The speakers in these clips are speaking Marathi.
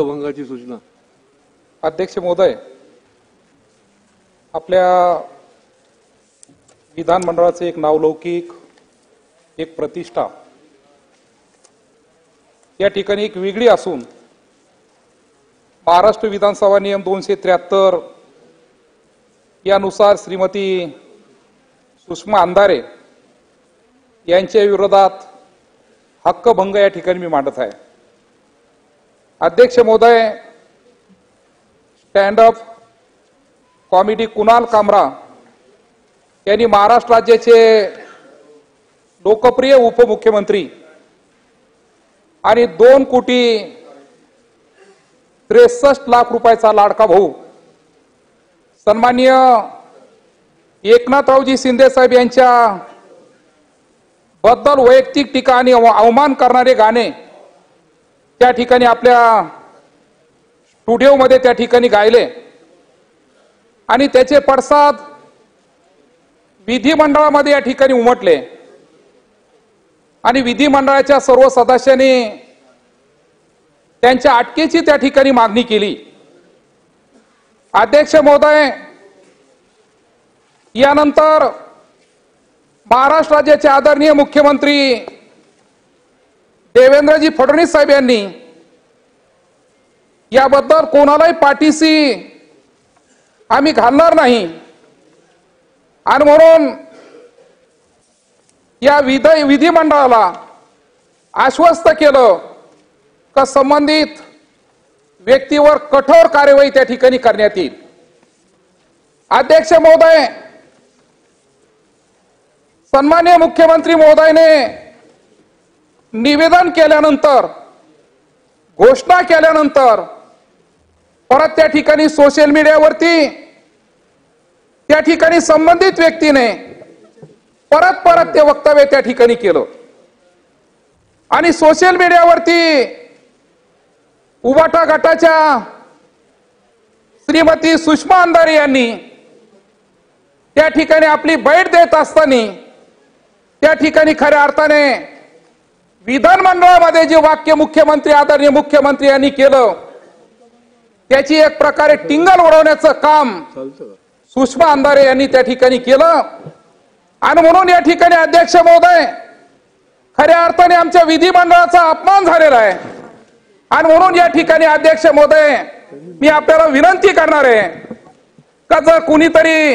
हक्कभंगाची सूचना। अध्यक्ष महोदय, आपल्या विधानमंडळाचे एक नावलौकिक, एक प्रतिष्ठा या ठिकाणी एक वेगळी असून महाराष्ट्र विधानसभा नियम 273 यानुसार श्रीमती सुषमा अंधारे यांच्या विरोधात हक्कभंग या ठिकाणी मी मांडत आहे। अध्यक्ष महोदय, स्टँड अप कॉमेडी कुणाल कामरा यांनी महाराष्ट्र राज्याचे लोकप्रिय उपमुख्यमंत्री आणि 2,63,00,000 रुपयाचा लाडका भाऊ सन्माननीय एकनाथरावजी शिंदे साहेब यांच्या बद्दल वैयक्तिक टीका आणि अवमान करणारे गाणे त्या ठिकाणी आपल्या स्टुडिओमध्ये त्या ठिकाणी गायले आणि त्याचे पडसाद विधिमंडळामध्ये या ठिकाणी उमटले आणि विधिमंडळाच्या सर्व सदस्यांनी त्यांच्या अटकेची त्या ठिकाणी मागणी केली। अध्यक्ष महोदय, यानंतर महाराष्ट्र राज्याचे आदरणीय मुख्यमंत्री देवेंद्रजी फडणवीस साहेब यांनी याबद्दल कोणालाही पाठीशी आम्ही घालणार नाही आणि म्हणून या विधिमंडळाला आश्वस्त केलं का संबंधित व्यक्तीवर कठोर कार्यवाही त्या ठिकाणी करण्यात येईल। अध्यक्ष महोदय, सन्माननीय मुख्यमंत्री महोदयने निवेदन केल्यानंतर, घोषणा केल्यानंतर परत त्या ठिकाणी सोशल मीडियावरती त्या ठिकाणी संबंधित व्यक्तीने परत ते वक्तव्य त्या ठिकाणी केलं आणि सोशल मीडियावरती उबाटा गटाच्या श्रीमती सुषमा अंधारे यांनी त्या ठिकाणी आपली बैठ देत असताना त्या ठिकाणी खऱ्या अर्थाने विधानमंडळामध्ये जे वाक्य मुख्यमंत्री आदरणीय मुख्यमंत्री यांनी केलं त्याची एक प्रकारे टिंगल उडवण्याचं काम सुषमा अंधारे यांनी त्या ठिकाणी केलं आणि म्हणून या ठिकाणी अध्यक्ष महोदय, खऱ्या अर्थाने आमच्या विधिमंडळाचा अपमान झालेला आहे आणि म्हणून या ठिकाणी अध्यक्ष महोदय, मी आपल्याला विनंती करणार आहे का जर कुणीतरी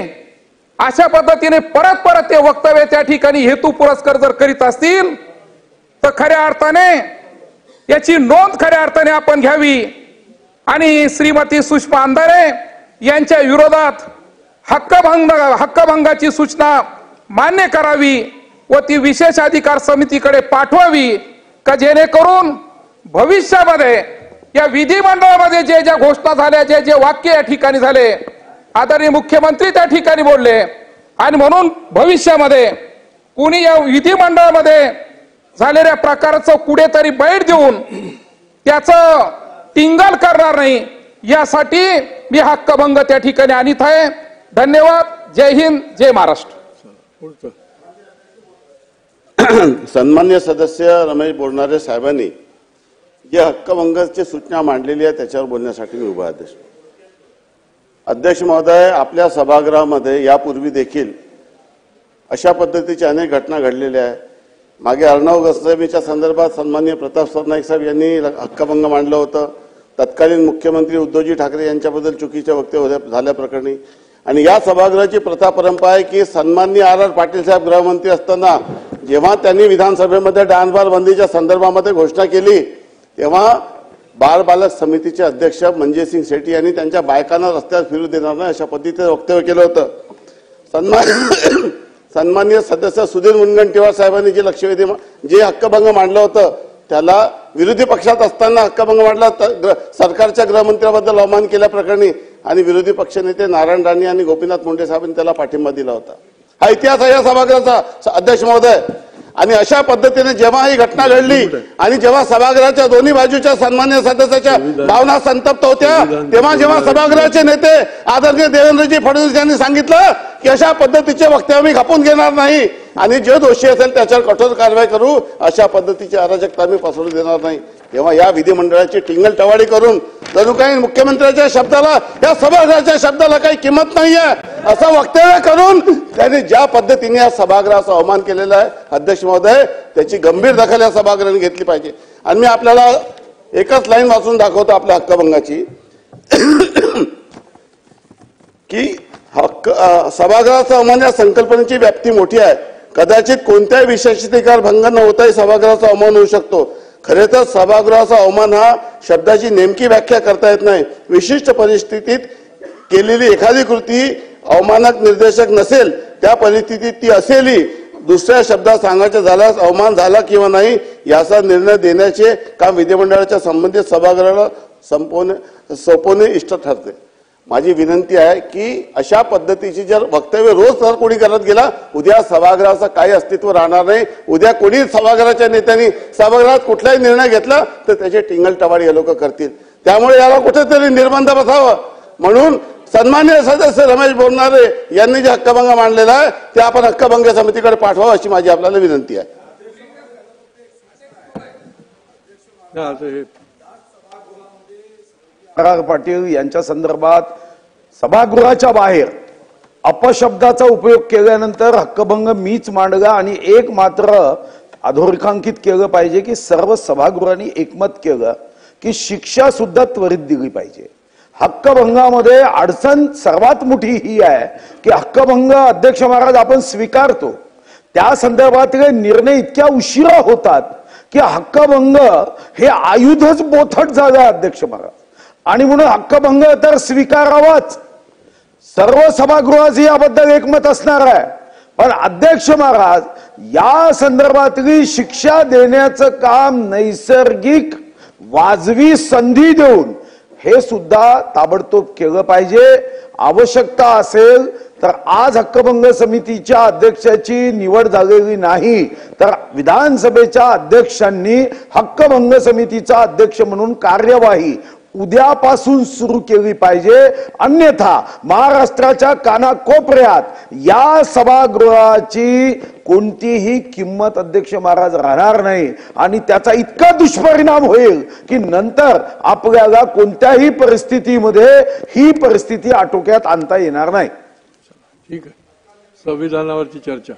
अशा पद्धतीने परत ते वक्तव्य त्या ठिकाणी हेतू पुरस्कार जर करीत असतील तर खऱ्या अर्थाने याची नोंद खऱ्या अर्थाने आपण घ्यावी आणि श्रीमती सुषमा अंधारे यांच्या विरोधात हक्कभंगाची सूचना मान्य करावी व ती विशेष अधिकार समितीकडे पाठवावी का जेणेकरून भविष्यामध्ये या विधिमंडळामध्ये ज्या घोषणा झाल्या, जे वाक्य या ठिकाणी झाले, आदरणीय मुख्यमंत्री त्या ठिकाणी बोलले आणि म्हणून भविष्यामध्ये कुणी या विधिमंडळामध्ये झालेल्या प्रकाराचं कुठेतरी बैठ देऊन त्याचं टिंगल करणार नाही यासाठी मी हक्कभंग त्या ठिकाणी आणत आहे। धन्यवाद। जय हिंद, जय महाराष्ट्र। सन्मान्य सदस्य रमेश बोरनारे साहेबांनी जे हक्कभंगाची सूचना मांडलेली आहे त्याच्यावर बोलण्यासाठी मी उभा आहे। अध्यक्ष महोदय, आपल्या सभागृहामध्ये यापूर्वी देखील अशा पद्धतीच्या अनेक घटना घडलेल्या आहेत। मागे अर्णव गोस्वामीच्या संदर्भात सन्माननीय प्रताप सरनाईक साहेब यांनी हक्कभंग मांडलं होतं। तत्कालीन मुख्यमंत्री उद्धवजी ठाकरे यांच्याबद्दल चुकीचे वक्तव्य झाल्याप्रकरणी आणि या सभागृहाची प्रथा परंपरा आहे की सन्माननीय आर पाटील साहेब गृहमंत्री असताना जेव्हा त्यांनी विधानसभेमध्ये डान्सबार बंदीच्या संदर्भामध्ये घोषणा केली तेव्हा बाल बालक समितीचे अध्यक्ष मंजेसिंग सेठी यांनी त्यांच्या बायकांना रस्त्यात फिरू देणार नाही अशा पद्धतीचं वक्तव्य केलं होतं। सन्माननीय सदस्य सुधीर मुनगंटीवार साहेबांनी जे हक्कभंग मांडलं होतं त्याला विरोधी पक्षात असताना हक्कभंग मांडला सरकारच्या गृहमंत्र्याबद्दल अवमान केल्याप्रकरणी आणि विरोधी पक्षनेते नारायण राणे आणि गोपीनाथ मुंडे साहेबांनी त्याला पाठिंबा दिला होता। हा इतिहास आहे या सभागृहाचा अध्यक्ष महोदय। आणि अशा पद्धतीने जेव्हा ही घटना घडली आणि जेव्हा सभागृहाच्या दोन्ही बाजूच्या सन्मान्य सदस्याच्या भावना संतप्त होत्या तेव्हा जेव्हा सभागृहाचे नेते आदरणीय देवेंद्रजी फडणवीस यांनी सांगितलं की अशा पद्धतीचे वक्तव्य मी खपून घेणार नाही आणि जे दोषी असेल त्याच्यावर कठोर कारवाई करू, अशा पद्धतीची अराजकता मी पसरू देणार नाही, तेव्हा या विधिमंडळाची टिंगल टवाळी करून जणू काही मुख्यमंत्र्यांच्या शब्दाला, या सभागृहाच्या शब्दाला काही किंमत नाहीये असं वक्तव्य करून त्यांनी ज्या पद्धतीने या सभागृहाचा अवमान केलेला आहे, अध्यक्ष महोदय, त्याची गंभीर दखल या सभागृहाने घेतली पाहिजे. आणि मी आपल्याला एकच लाईन वाचून दाखवतो आपल्या हक्कभंगाची की सभागृहाचा अवमान या संकल्पनेची व्याप्ती मोठी आहे. कदाचित कोणत्याही विशेषाधिकार भंग न होताही सभागृहाचा अवमान होऊ शकतो. खरे तर सभागृहाचा अवमान हा शब्दाची नेमकी व्याख्या करता येत नाही. विशिष्ट परिस्थितीत केलेली एखादी कृती अवमानक निर्देशक नसेल, त्या परिस्थितीत ती असेलही. दुसऱ्या शब्दात सांगायचं झाल्यास अवमान झाला किंवा नाही याचा निर्णय देण्याचे काम विधिमंडळाच्या संबंधित सभागृहाला सोपवणे इष्ट ठरते. माझी विनंती आहे की अशा पद्धतीची जर वक्तव्य रोज जर कोणी करत गेला, उद्या सभागृहाचं काही अस्तित्व राहणार नाही. उद्या कोणी सभागृहाच्या नेत्यांनी सभागृहात कुठलाही निर्णय घेतला तर त्याचे टिंगल हे लोक करतील. त्यामुळे याला कुठेतरी निर्बंध बसावं. म्हणून सन्मान्य सदस्य रमेश बोरनारे यांनी जे हक्कभंग मांडलेला आहे ते आपण हक्कभंग समितीकडे पाठवावं अशी माझी आपल्याला विनंती आहे. पाटील यांच्या संदर्भात सभागृहाच्या बाहेर अपशब्दाचा उपयोग केल्यानंतर हक्कभंग मीच मांडला आणि एक मात्र अधोरेखांकित केलं पाहिजे की सर्व सभागृहांनी एकमत केलं की शिक्षा सुद्धा त्वरित दिली पाहिजे. हक्कभंगामध्ये अडचण सर्वात मोठी ही आहे की हक्कभंग अध्यक्ष महाराज आपण स्वीकारतो, त्या संदर्भातले निर्णय इतक्या उशिरा होतात की हक्कभंग हे आयुधच बोथट झालं अध्यक्ष महाराज. आणि म्हणून हक्कभंग तर स्वीकारावाच. सर्व सभागृहाचे याबद्दल एकमत असणार आहे, पण अध्यक्ष महाराज या संदर्भातली शिक्षा देण्याचं काम नैसर्गिक वाजवी संधी देऊन हे सुद्धा ताबडतोब केलं पाहिजे. आवश्यकता असेल तर आज हक्कभंग समितीच्या अध्यक्षाची निवड झालेली नाही तर विधानसभेच्या अध्यक्षांनी हक्कभंग समितीचा अध्यक्ष म्हणून कार्यवाही उद्यापासून सुरू केली पाहिजे. अन्यथा महाराष्ट्राच्या कानाकोपऱ्यात या सभागृहाची कोणतीही किंमत अध्यक्ष महाराज राहणार नाही आणि त्याचा इतका दुष्परिणाम होईल की नंतर आपल्याला कोणत्याही परिस्थितीमध्ये ही परिस्थिती आटोक्यात आणता येणार नाही. ठीक आहे. संविधानावरची चर्चा.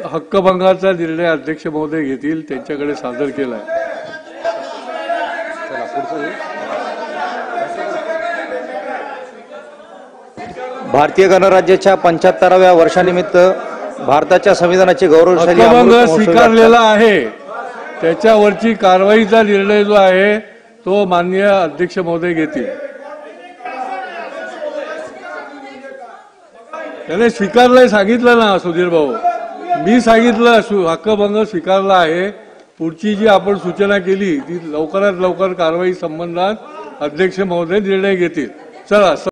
हक्कभंगाचा निर्णय अध्यक्ष महोदय घेतील, त्यांच्याकडे सादर केलाय. भारतीय गणराज्याच्या 75व्या वर्षानिमित्त भारताच्या संविधानाची गौरवशाली हक्कभंग स्वीकारलेला आहे, त्याच्यावरची कारवाईचा निर्णय जो आहे तो माननीय अध्यक्ष महोदय घेतील. त्याने स्वीकारलंय सांगितलं ना सुधीर भाऊ, मी सांगितलं हक्कभंग स्वीकारला आहे. पुढची जी आपण सूचना केली ती लवकरात लवकर कारवाई संबंधात अध्यक्ष महोदय निर्णय घेतील. चला.